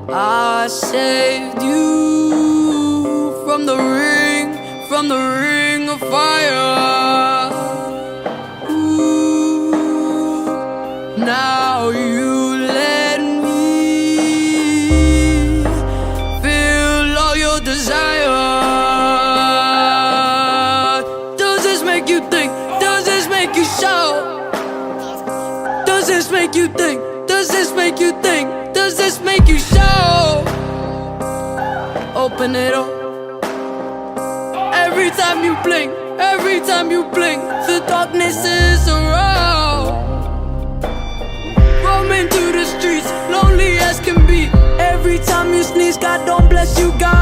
I saved you from the ring of fire. Ooh, now you let me feel all your desire. Does this make you think? Does this make you shout? Does this make you think? Does this make you think? Does this make you shout? Open it up. Every time you blink, every time you blink, the darkness is around. Roaming through the streets, lonely as can be. Every time you sneeze, God don't bless you, God